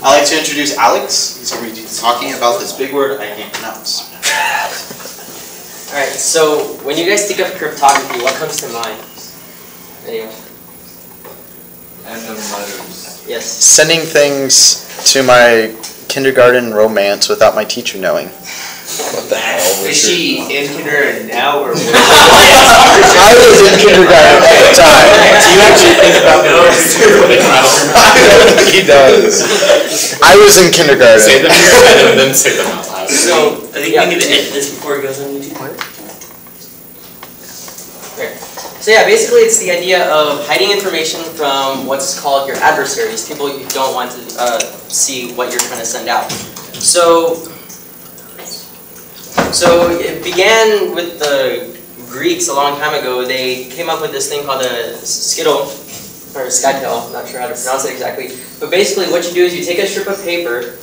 I'd like to introduce Alex. He's going to be talking about this big word I can't pronounce. Alright, so when you guys think of cryptography, what comes to mind? Anyway. Random letters. Yes. Sending things to my kindergarten romance without my teacher knowing. What the hell? Is she in kindergarten now or what? I was in kindergarten at the time. Do you actually think about He does. I was in kindergarten. Say them in your head and then say them out loud. So, I think we need to edit this before it goes on YouTube. Okay. So yeah, basically it's the idea of hiding information from what's called your adversaries, people you don't want to see what you're trying to send out. So it began with the Greeks a long time ago. They came up with this thing called a skittle, or skytel, not sure how to pronounce it exactly. But basically what you do is you take a strip of paper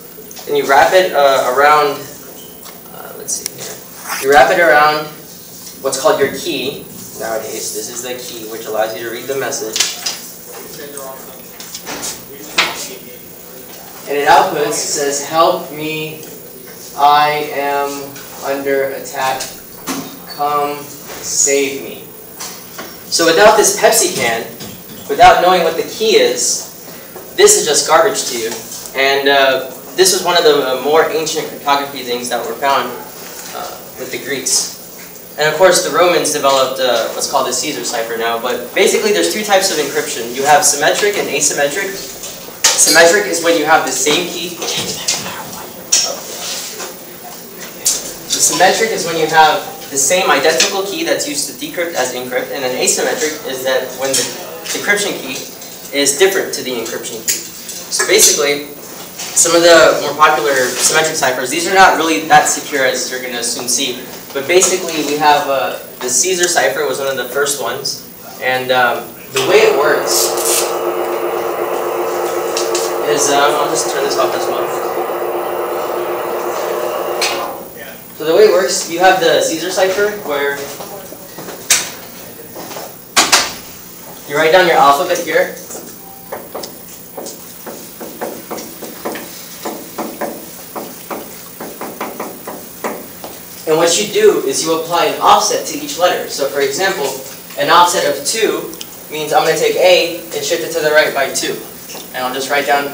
and you wrap it around, let's see here. You wrap it around what's called your key. Nowadays, this is the key which allows you to read the message. And it outputs, it says, "Help me, I am under attack, come save me." So without this Pepsi can, without knowing what the key is, this is just garbage to you. And this was one of the more ancient cryptography things that were found with the Greeks. And of course the Romans developed what's called the Caesar cipher now, but basically there's two types of encryption. You have symmetric and asymmetric. Symmetric is when you have the same key. The symmetric is when you have the same identical key that's used to decrypt as encrypt, and then asymmetric is that when the decryption key is different to the encryption key. So basically, some of the more popular symmetric ciphers, these are not really that secure as you're going to soon see. But basically, we have the Caesar cipher was one of the first ones, and the way it works is, I'll just turn this off as well. So the way it works, you have the Caesar cipher where you write down your alphabet here. And what you do is you apply an offset to each letter. So for example, an offset of 2 means I'm going to take A and shift it to the right by 2. And I'll just write down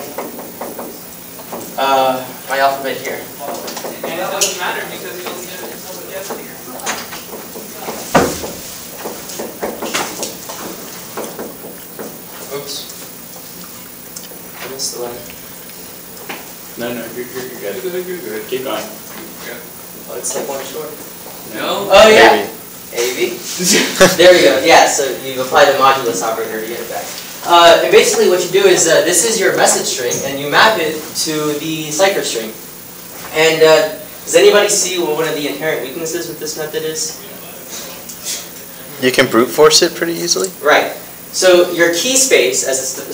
my alphabet here. And it doesn't matter because you don't get somebody else here. Oops. I missed the letter. No, you're good. You're good. Keep going. Oh, it's like one short. No. Oh yeah. AB. There we go. Yeah, so you apply the modulus operator to get it back. And basically what you do is, this is your message string, and you map it to the cipher string. And does anybody see what one of the inherent weaknesses with this method is? You can brute force it pretty easily. Right. So your key space,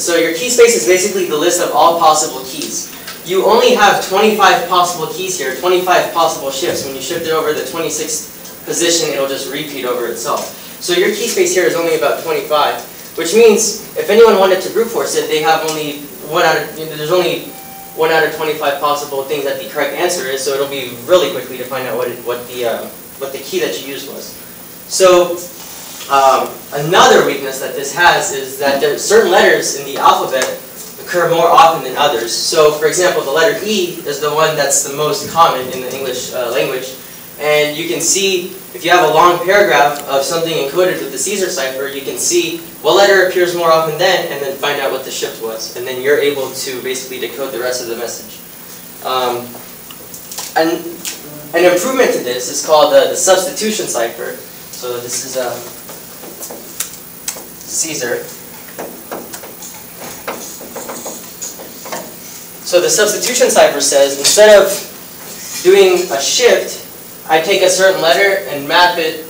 your key space is basically the list of all possible keys. You only have 25 possible keys here, 25 possible shifts. When you shift it over the 26th position, it'll just repeat over itself. So your key space here is only about 25, which means if anyone wanted to brute force it, they have only there's only 1 out of 25 possible things that the correct answer is. So it'll be really quickly to find out what the key that you used was. So another weakness that this has is that there are certain letters in the alphabet occur more often than others. So for example, the letter E is the one that's the most common in the English language. And you can see, if you have a long paragraph of something encoded with the Caesar cipher, you can see what letter appears more often then, and then find out what the shift was. And then you're able to basically decode the rest of the message. An improvement to this is called the substitution cipher. So this is Caesar. So the substitution cipher says, instead of doing a shift, I take a certain letter and map it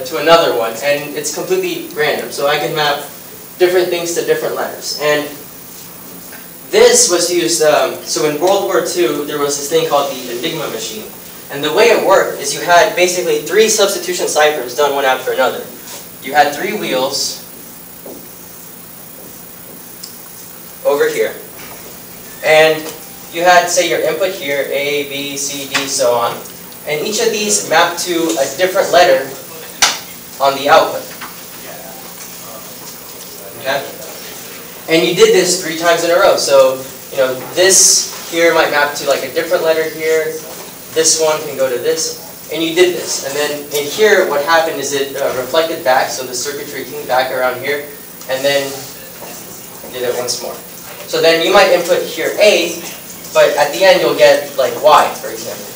to another one, and it's completely random. So I can map different things to different letters. And this was used, so in World War II, there was this thing called the Enigma machine. And the way it worked is you had basically 3 substitution ciphers done one after another. You had 3 wheels over here. And you had, say, your input here, A, B, C, D, so on. And each of these map to a different letter on the output. Okay? And you did this 3 times in a row. So, this here might map to like a different letter here. This one can go to this. And you did this. And then in here, what happened is it reflected back. So the circuitry came back around here. And then did it once more. So then you might input here A, but at the end you'll get like Y, for example.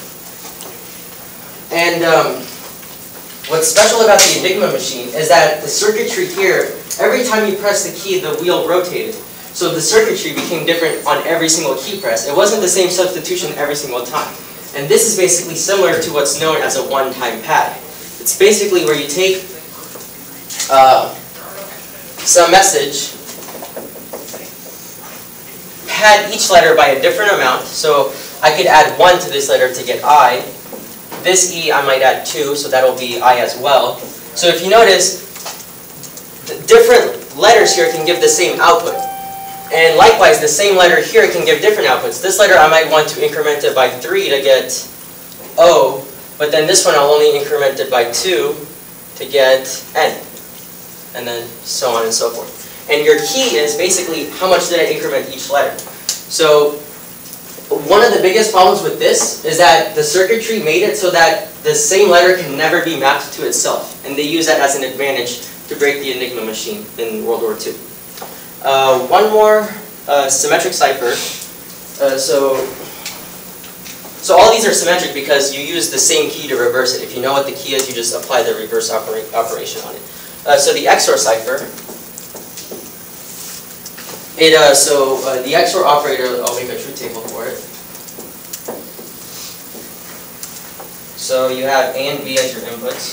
And what's special about the Enigma machine is that the circuitry here, every time you press the key, the wheel rotated. So the circuitry became different on every single key press. It wasn't the same substitution every single time. And this is basically similar to what's known as a one-time pad. It's basically where you take some message, pad each letter by a different amount. So I could add 1 to this letter to get I. This E I might add 2, so that'll be I as well. So if you notice, the different letters here can give the same output. And likewise, the same letter here can give different outputs. This letter I might want to increment it by 3 to get O, but then this one I'll only increment it by 2 to get N. And then so on and so forth. And your key is basically how much did I increment each letter. So one of the biggest problems with this is that the circuitry made it so that the same letter can never be mapped to itself. And they use that as an advantage to break the Enigma machine in World War II. One more symmetric cipher. So all these are symmetric because you use the same key to reverse it. If you know what the key is, you just apply the reverse operation on it. So the XOR cipher. The XOR operator, I'll make a truth table for it. So you have A and B as your inputs.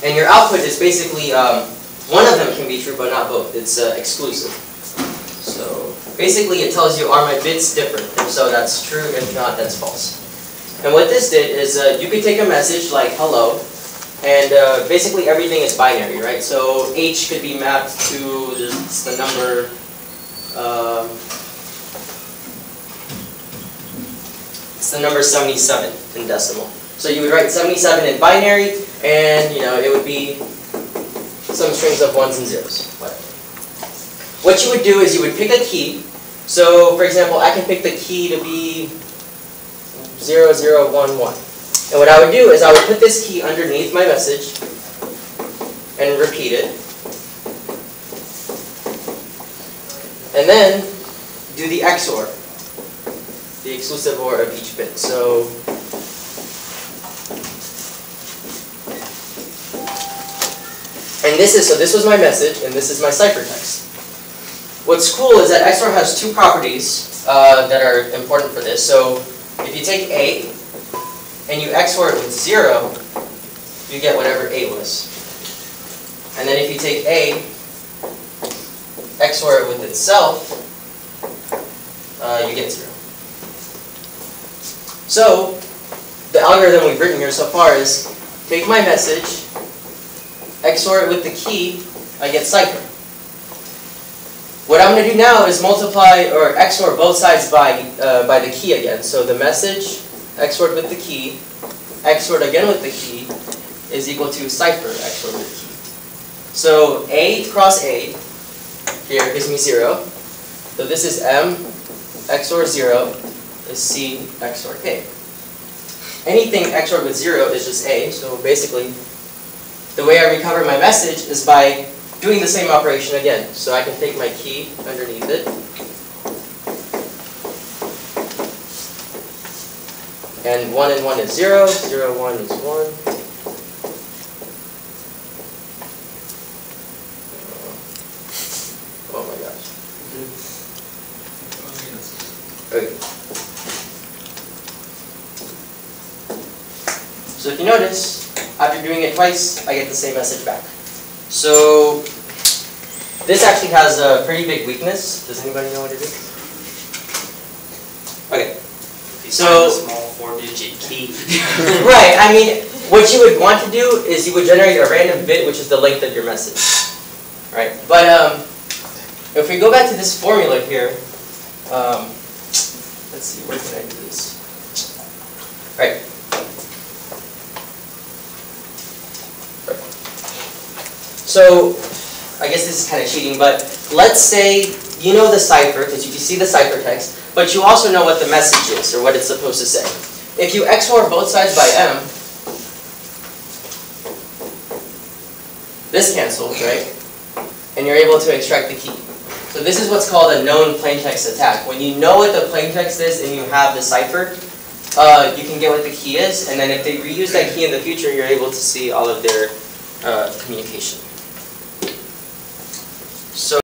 And your output is basically, one of them can be true, but not both. It's exclusive. So basically it tells you, are my bits different? If so, that's true. If not, that's false. And what this did is you could take a message like hello, and basically everything is binary, right? So H could be mapped to just the number, it's the number 77 in decimal. So you would write 77 in binary, and it would be some strings of 1s and 0s, whatever. What you would do is you would pick a key. So for example, I can pick the key to be 0011. And what I would do is I would put this key underneath my message and repeat it. And then do the XOR, the exclusive OR of each bit. So this was my message, and this is my ciphertext. What's cool is that XOR has 2 properties that are important for this. So if you take A and you XOR it with 0, you get whatever A was. And then if you take A, XOR it with itself, you get 0. So the algorithm we've written here so far is take my message, XOR it with the key, I get cipher. What I'm going to do now is multiply or XOR both sides by the key again. So the message XORed with the key, XORed again with the key, is equal to cipher XORed with the key. So A cross A here gives me 0. So this is M XOR 0 is C XOR K. Anything XORed with 0 is just A. So basically, the way I recover my message is by doing the same operation again. So I can take my key underneath it, and 1 and 1 is 0, 0, 1 is 1. Oh my gosh. Okay. So if you notice, after doing it twice, I get the same message back. So this actually has a pretty big weakness. Does anybody know what it is? Okay. So small 4-digit key. right. I mean, what you would want to do is you would generate a random bit, which is the length of your message. right? But if we go back to this formula here, let's see, where can I do this? Right. So, I guess this is kind of cheating, but let's say you know the cipher, because you can see the ciphertext, but you also know what the message is, or what it's supposed to say. If you XOR both sides by M, this cancels, right? And you're able to extract the key. So this is what's called a known plaintext attack. When you know what the plaintext is and you have the cipher, you can get what the key is, and then if they reuse that key in the future, you're able to see all of their communication. So